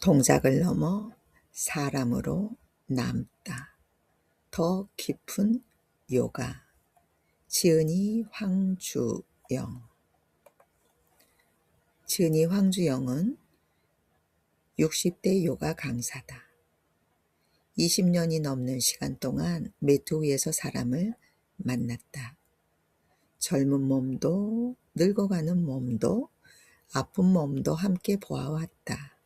동작을 넘어 사람으로 남다. 더 깊은 요가. 지은이 황주영. 지은이 황주영은 60대 요가 강사다. 20년이 넘는 시간 동안 매트 위에서 사람을 만났다. 젊은 몸도 늙어가는 몸도 아픈 몸도 함께 보아왔다.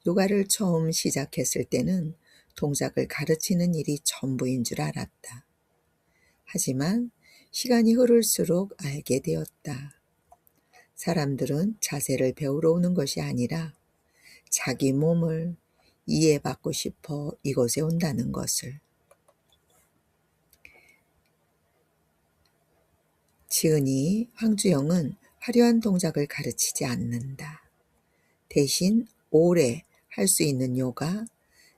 요가를 처음 시작했을 때는 동작을 가르치는 일이 전부인 줄 알았다. 하지만 시간이 흐를수록 알게 되었다. 사람들은 자세를 배우러 오는 것이 아니라 자기 몸을 이해받고 싶어 이곳에 온다는 것을. 지은이 황주영은 화려한 동작을 가르치지 않는다. 대신 오래 할 수 있는 요가,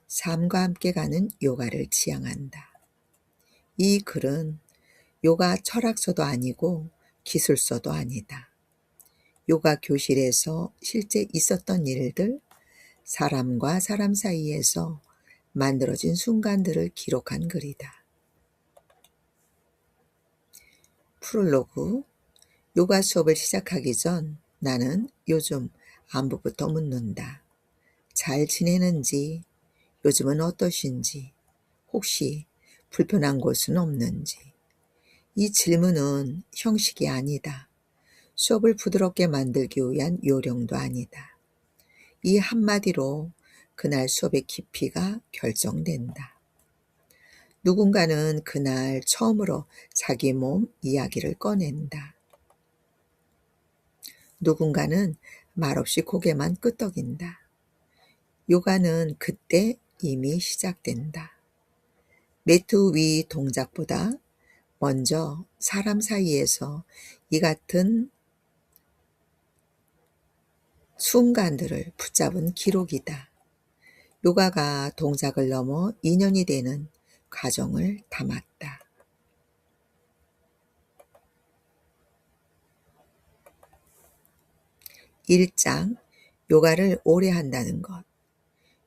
삶과 함께 가는 요가를 지향한다. 이 글은 요가 철학서도 아니고 기술서도 아니다. 요가 교실에서 실제 있었던 일들, 사람과 사람 사이에서 만들어진 순간들을 기록한 글이다. 프롤로그. 요가 수업을 시작하기 전 나는 요즘 안부부터 묻는다. 잘 지내는지, 요즘은 어떠신지, 혹시 불편한 곳은 없는지. 이 질문은 형식이 아니다. 수업을 부드럽게 만들기 위한 요령도 아니다. 이 한마디로 그날 수업의 깊이가 결정된다. 누군가는 그날 처음으로 자기 몸 이야기를 꺼낸다. 누군가는 말없이 고개만 끄덕인다. 요가는 그때 이미 시작된다. 매트 위 동작보다 먼저 사람 사이에서 이 같은 순간들을 붙잡은 기록이다. 요가가 동작을 넘어 인연이 되는 과정을 담았다. 1장. 요가를 오래 한다는 것.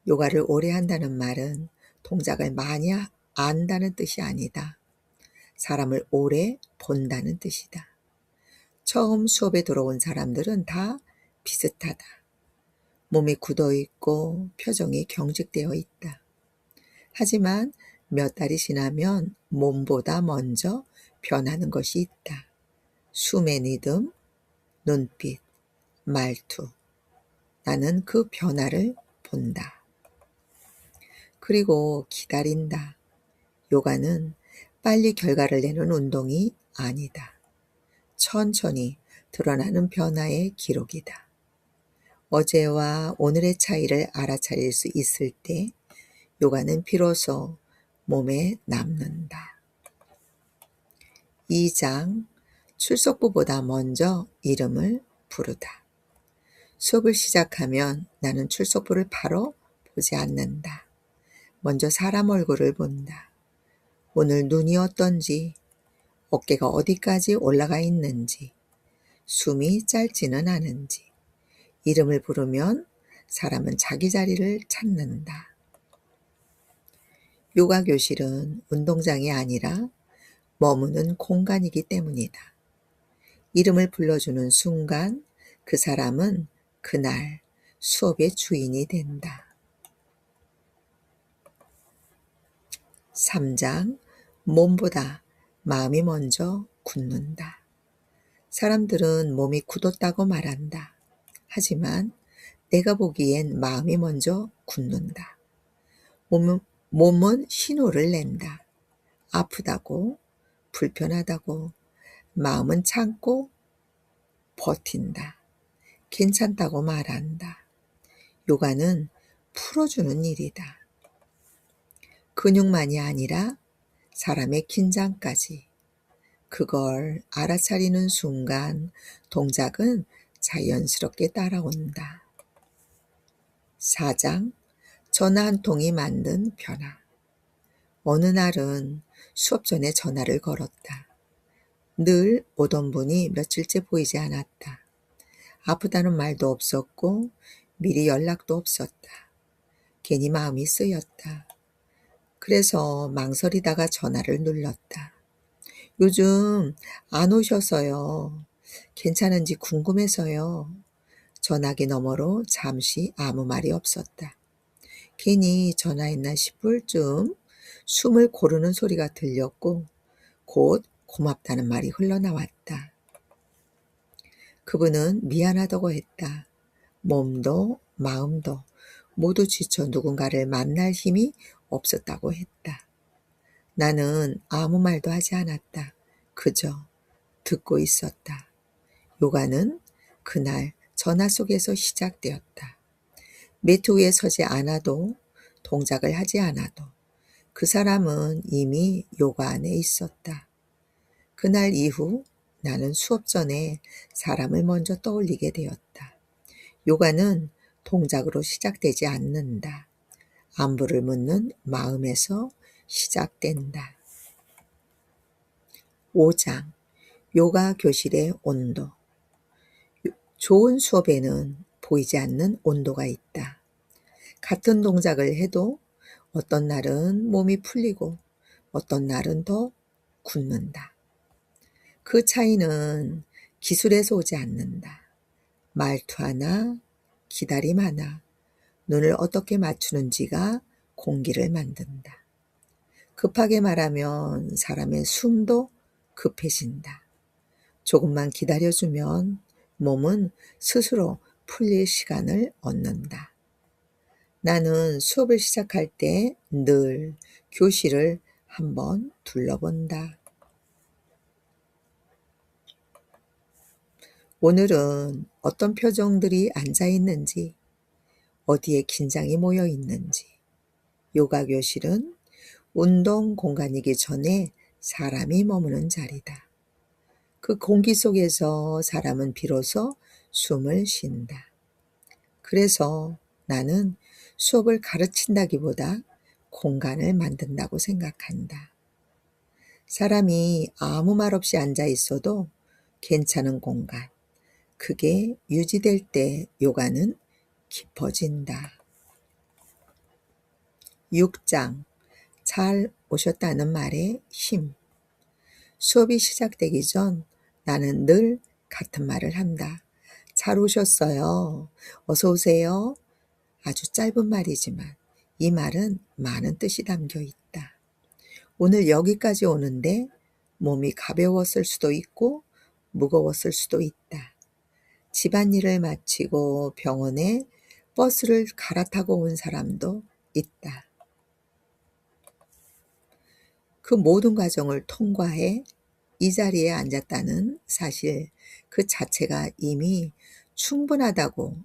요가를 오래 한다는 말은 동작을 많이 안다는 뜻이 아니다. 사람을 오래 본다는 뜻이다. 처음 수업에 들어온 사람들은 다 비슷하다. 몸이 굳어 있고 표정이 경직되어 있다. 하지만 몇 달이 지나면 몸보다 먼저 변하는 것이 있다. 숨의 리듬, 눈빛, 말투. 나는 그 변화를 본다. 그리고 기다린다. 요가는 빨리 결과를 내는 운동이 아니다. 천천히 드러나는 변화의 기록이다. 어제와 오늘의 차이를 알아차릴 수 있을 때 요가는 비로소 몸에 남는다. 2장. 출석부보다 먼저 이름을 부르다. 수업을 시작하면 나는 출석부를 바로 보지 않는다. 먼저 사람 얼굴을 본다. 오늘 눈이 어떤지, 어깨가 어디까지 올라가 있는지, 숨이 짧지는 않은지. 이름을 부르면 사람은 자기 자리를 찾는다. 요가 교실은 운동장이 아니라 머무는 공간이기 때문이다. 이름을 불러주는 순간 그 사람은 그날 수업의 주인이 된다. 3장. 몸보다 마음이 먼저 굳는다. 사람들은 몸이 굳었다고 말한다. 하지만 내가 보기엔 마음이 먼저 굳는다. 몸은 신호를 낸다. 아프다고, 불편하다고. 마음은 참고 버틴다. 괜찮다고 말한다. 요가는 풀어주는 일이다. 근육만이 아니라 사람의 긴장까지. 그걸 알아차리는 순간 동작은 자연스럽게 따라온다. 4장. 전화 한 통이 만든 변화. 어느 날은 수업 전에 전화를 걸었다. 늘 오던 분이 며칠째 보이지 않았다. 아프다는 말도 없었고 미리 연락도 없었다. 괜히 마음이 쓰였다. 그래서 망설이다가 전화를 눌렀다. 요즘 안 오셔서요. 괜찮은지 궁금해서요. 전화기 너머로 잠시 아무 말이 없었다. 괜히 전화했나 싶을 즈음 숨을 고르는 소리가 들렸고 곧 고맙다는 말이 흘러나왔다. 그분은 미안하다고 했다. 몸도 마음도 모두 지쳐 누군가를 만날 힘이 없었다고 했다. 나는 아무 말도 하지 않았다. 그저 듣고 있었다. 요가는 그날 전화 속에서 시작되었다. 매트 위에 서지 않아도 동작을 하지 않아도 그 사람은 이미 요가 안에 있었다. 그날 이후 나는 수업 전에 사람을 먼저 떠올리게 되었다. 요가는 동작으로 시작되지 않는다. 안부를 묻는 마음에서 시작된다. 5장 요가 교실의 온도. 좋은 수업에는 보이지 않는 온도가 있다. 같은 동작을 해도 어떤 날은 몸이 풀리고 어떤 날은 더 굳는다. 그 차이는 기술에서 오지 않는다. 말투 하나, 기다림 하나, 눈을 어떻게 맞추는지가 공기를 만든다. 급하게 말하면 사람의 숨도 급해진다. 조금만 기다려주면 몸은 스스로 풀릴 시간을 얻는다. 나는 수업을 시작할 때 늘 교실을 한번 둘러본다. 오늘은 어떤 표정들이 앉아 있는지, 어디에 긴장이 모여 있는지. 요가 교실은 운동 공간이기 전에 사람이 머무는 자리다. 그 공기 속에서 사람은 비로소 숨을 쉰다. 그래서 나는 수업을 가르친다기보다 공간을 만든다고 생각한다. 사람이 아무 말 없이 앉아 있어도 괜찮은 공간, 그게 유지될 때 요가는 깊어진다. 6장 잘 오셨다는 말의 힘. 수업이 시작되기 전 나는 늘 같은 말을 한다. 잘 오셨어요. 어서 오세요. 아주 짧은 말이지만 이 말은 많은 뜻이 담겨 있다. 오늘 여기까지 오는데 몸이 가벼웠을 수도 있고 무거웠을 수도 있다. 집안일을 마치고 병원에 버스를 갈아타고 온 사람도 있다. 그 모든 과정을 통과해 이 자리에 앉았다는 사실 그 자체가 이미 충분하다고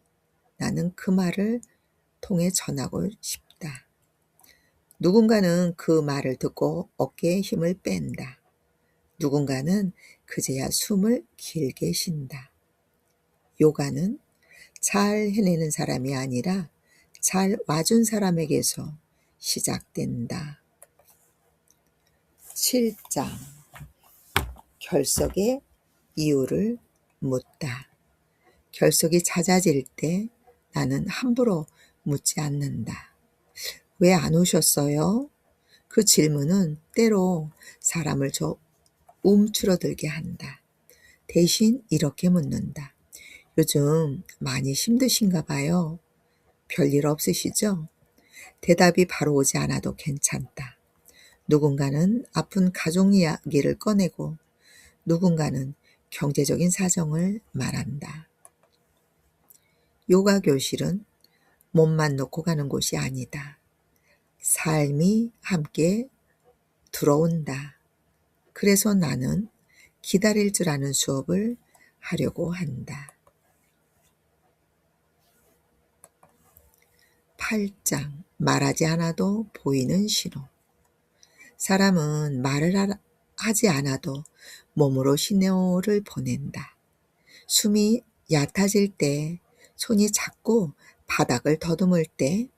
나는 그 말을 통해 전하고 싶다. 누군가는 그 말을 듣고 어깨에 힘을 뺀다. 누군가는 그제야 숨을 길게 쉰다. 요가는 잘 해내는 사람이 아니라 잘 와준 사람에게서 시작된다. 7장 결석의 이유를 묻다. 결석이 잦아질 때 나는 함부로 묻지 않는다. 왜 안 오셨어요? 그 질문은 때로 사람을 움츠러들게 한다. 대신 이렇게 묻는다. 요즘 많이 힘드신가 봐요. 별일 없으시죠? 대답이 바로 오지 않아도 괜찮다. 누군가는 아픈 가족 이야기를 꺼내고 누군가는 경제적인 사정을 말한다. 요가 교실은 몸만 놓고 가는 곳이 아니다. 삶이 함께 들어온다. 그래서 나는 기다릴 줄 아는 수업을 하려고 한다. 8장 말하지 않아도 보이는 신호. 사람은 말을 하지 않아도 몸으로 신호를 보낸다. 숨이 얕아질 때, 손이 자꾸 바닥을 더듬을 때,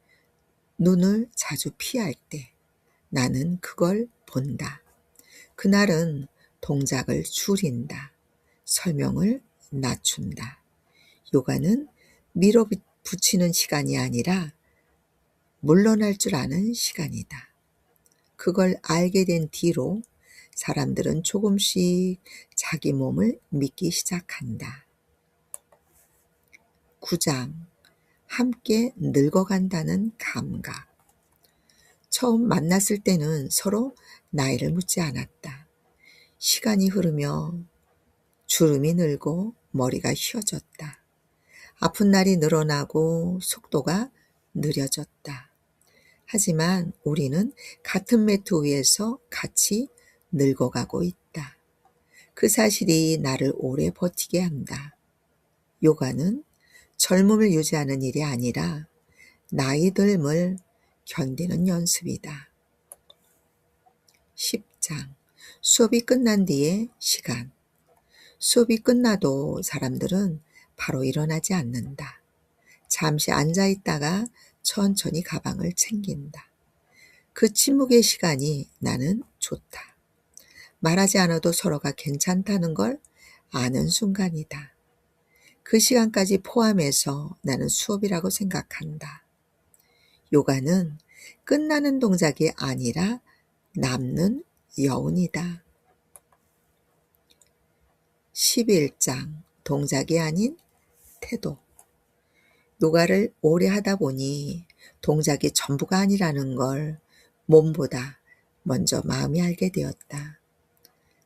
눈을 자주 피할 때 나는 그걸 본다. 그날은 동작을 줄인다. 설명을 낮춘다. 요가는 붙이는 시간이 아니라 물러날 줄 아는 시간이다. 그걸 알게 된 뒤로 사람들은 조금씩 자기 몸을 믿기 시작한다. 9장. 함께 늙어간다는 감각. 처음 만났을 때는 서로 나이를 묻지 않았다. 시간이 흐르며 주름이 늘고 머리가 휘어졌다. 아픈 날이 늘어나고 속도가 느려졌다. 하지만 우리는 같은 매트 위에서 같이 늙어가고 있다. 그 사실이 나를 오래 버티게 한다. 요가는 젊음을 유지하는 일이 아니라 나이 듦을 견디는 연습이다. 10장. 수업이 끝난 뒤의 시간. 수업이 끝나도 사람들은 바로 일어나지 않는다. 잠시 앉아 있다가 천천히 가방을 챙긴다. 그 침묵의 시간이 나는 좋다. 말하지 않아도 서로가 괜찮다는 걸 아는 순간이다. 그 시간까지 포함해서 나는 수업이라고 생각한다. 요가는 끝나는 동작이 아니라 남는 여운이다. 11장. 동작이 아닌 태도. 요가를 오래 하다 보니 동작이 전부가 아니라는 걸 몸보다 먼저 마음이 알게 되었다.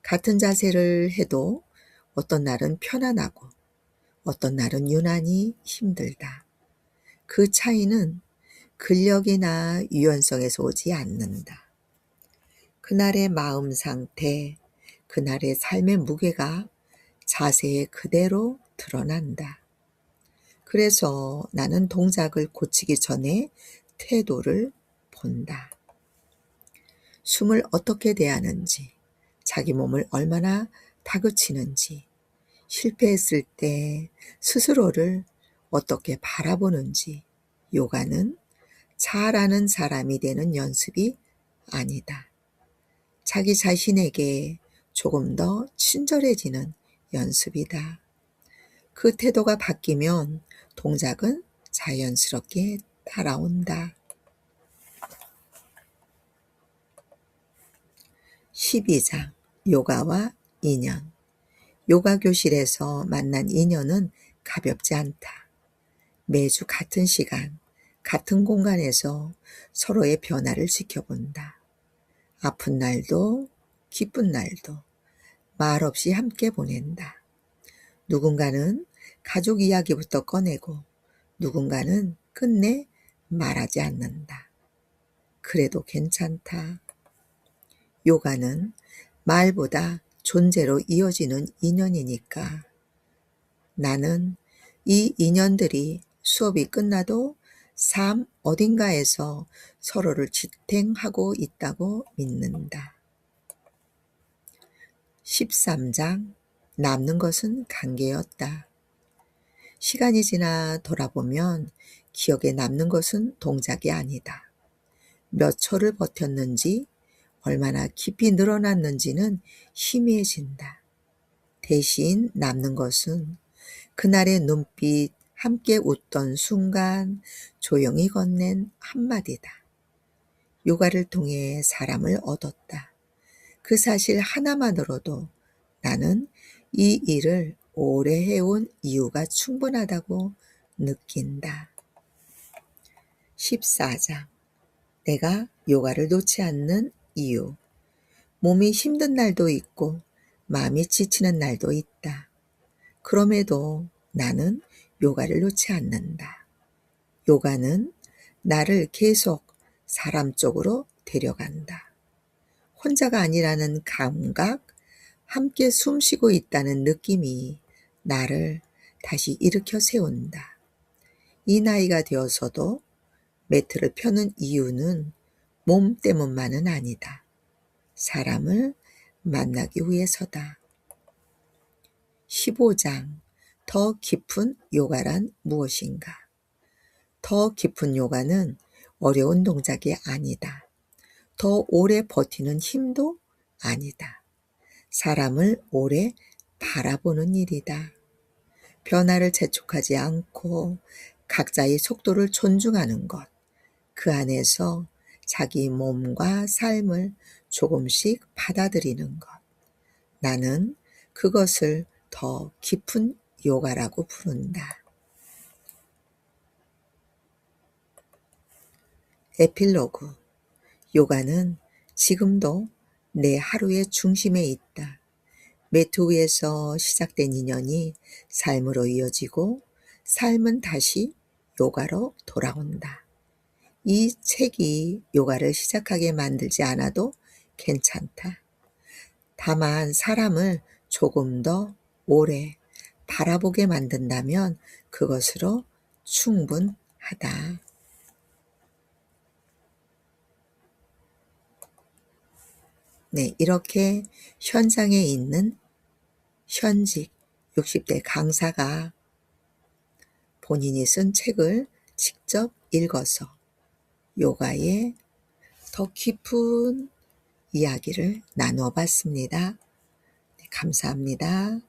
같은 자세를 해도 어떤 날은 편안하고 어떤 날은 유난히 힘들다. 그 차이는 근력이나 유연성에서 오지 않는다. 그날의 마음 상태, 그날의 삶의 무게가 자세에 그대로 드러난다. 그래서 나는 동작을 고치기 전에 태도를 본다. 숨을 어떻게 대하는지, 자기 몸을 얼마나 다그치는지, 실패했을 때 스스로를 어떻게 바라보는지, 요가는 잘 아는 사람이 되는 연습이 아니다. 자기 자신에게 조금 더 친절해지는 연습이다. 그 태도가 바뀌면 동작은 자연스럽게 따라온다. 12장. 요가와 인연. 요가 교실에서 만난 인연은 가볍지 않다. 매주 같은 시간, 같은 공간에서 서로의 변화를 지켜본다. 아픈 날도 기쁜 날도 말없이 함께 보낸다. 누군가는 가족 이야기부터 꺼내고 누군가는 끝내 말하지 않는다. 그래도 괜찮다. 요가는 말보다 존재로 이어지는 인연이니까 나는 이 인연들이 수업이 끝나도 삶 어딘가에서 서로를 지탱하고 있다고 믿는다. 13장. 남는 것은 관계였다. 시간이 지나 돌아보면 기억에 남는 것은 동작이 아니다. 몇 초를 버텼는지, 얼마나 깊이 늘어났는지는 희미해진다. 대신 남는 것은 그날의 눈빛, 함께 웃던 순간, 조용히 건넨 한마디다. 요가를 통해 사람을 얻었다. 그 사실 하나만으로도 나는 이 일을 오래 해온 이유가 충분하다고 느낀다. 14장. 내가 요가를 놓지 않는 이유. 몸이 힘든 날도 있고 마음이 지치는 날도 있다. 그럼에도 나는 요가를 놓지 않는다. 요가는 나를 계속 사람 쪽으로 데려간다. 혼자가 아니라는 감각, 함께 숨쉬고 있다는 느낌이 나를 다시 일으켜 세운다. 이 나이가 되어서도 매트를 펴는 이유는 몸 때문만은 아니다. 사람을 만나기 위해서다. 15장. 더 깊은 요가란 무엇인가? 더 깊은 요가는 어려운 동작이 아니다. 더 오래 버티는 힘도 아니다. 사람을 오래 바라보는 일이다. 변화를 재촉하지 않고 각자의 속도를 존중하는 것, 그 안에서 자기 몸과 삶을 조금씩 받아들이는 것. 나는 그것을 더 깊은 요가라고 부른다. 에필로그. 요가는 지금도 내 하루의 중심에 있다. 매트 위에서 시작된 인연이 삶으로 이어지고 삶은 다시 요가로 돌아온다. 이 책이 요가를 시작하게 만들지 않아도 괜찮다. 다만 사람을 조금 더 오래 바라보게 만든다면 그것으로 충분하다. 네, 이렇게 현장에 있는 현직 60대 강사가 본인이 쓴 책을 직접 읽어서 요가의 더 깊은 이야기를 나누어 봤습니다. 네, 감사합니다.